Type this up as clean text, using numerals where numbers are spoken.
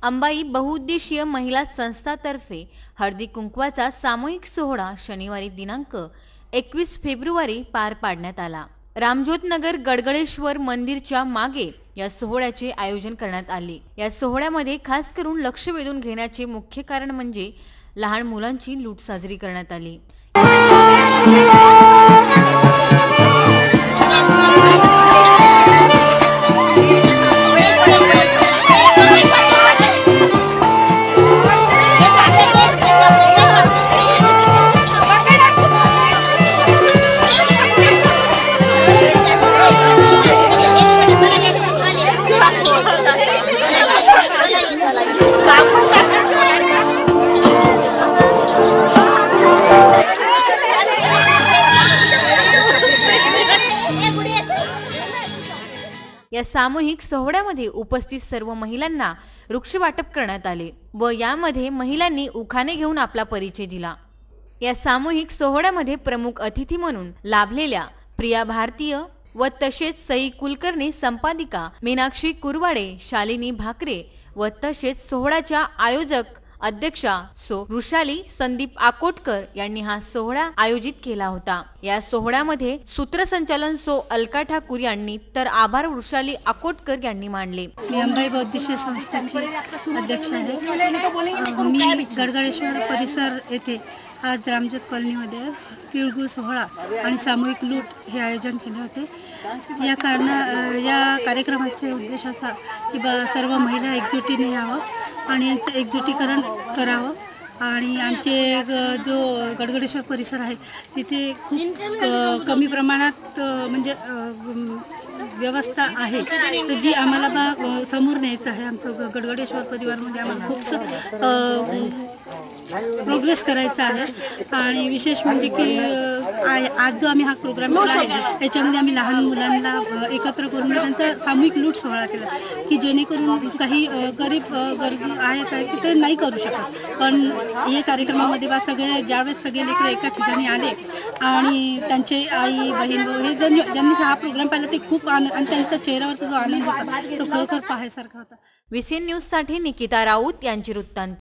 अंबाई बहुउद्देशीय महिला संस्थातर्फे हळदी कुंकवाचा सामूहिक सोहळा शनिवारी दिनांक 21 फेब्रुवारी पार पाडण्यात आला। रामज्योत नगर गडगडेश्वर मंदिरच्या मागे या सोहळ्याचे आयोजन करण्यात आले। या सोहळ्यामध्ये खास करून लक्ष वेधून घेण्याचे मुख्य कारण म्हणजे लहान मुलांची लूट साजरी करण्यात आली। या सामूहिक सोहळ्यामध्ये उपस्थित सर्व महिलांना वृक्ष वाटप करण्यात आले व यामध्ये महिलांनी उखाणे घेऊन आपला परिचय दिला। या सामूहिक सोहळ्यामध्ये प्रमुख अतिथी म्हणून लाभलेल्या प्रिया भारतीय व तसेच सई कुलकर्णी, संपादिका मीनाक्षी कुरवाडे, शालिनी भाकरे व तसेच सोहळ्याच्या आयोजक अध्यक्षा सो वृषाली संदीप आकोटकर यांनी हा सोहळा आयोजित केला होता। या सोहळ्यामध्ये सूत्रसंचालन सो अलका ठाकूर यांनी तर आभार वृषाली आकोटकर यांनी मानले। मी अंबाई बहुउद्देशीय संस्थेची अध्यक्ष आहे। मी गडगडेश्वर परिसर येथे आज रामज्योत कॉलनीमध्ये तिळगुळ सोहळा आणि सामूहिक लूट हे आयोजन केले होते। या कार्यक्रमाचे उद्देश असा की सर्व महिला एकजुटीने यावं आणि एकजुटीकरण करावं आणि आमचे जो गडगडेश्वर परिसर आहे तिथे खूप कमी प्रमाणात म्हणजे व्यवस्था आहे, तर जी आम्हाला समोर न्यायचं आहे। आमचं गडगडेश्वर परिवारमध्ये आम्हाला खूप प्रोग्रेस करायचा आहे आणि विशेष म्हणजे की आज जो आम्ही हा प्रोग्राम केला आहे त्याच्यामध्ये आम्ही लहान मुलांना एकत्र करून त्यांचा सामूहिक लूट सोहळा केला की जेणेकरून काही गरीब गरजू आहेत की ते नाही करू शकत, पण हे कार्यक्रमामध्ये सगळे ज्यावेळेस सगळे लेकरं एका ठिकाणी आले आणि त्यांचे आई बहीण हे ज्यांनी हा प्रोग्राम पाहिला ते खूप आणि त्यांचा चेहऱ्यावरचा जो आनंद होता तो खरोखर पाहायसारखा होता। VCN न्यूज साठी निकिता राऊत यांची वृत्तांत।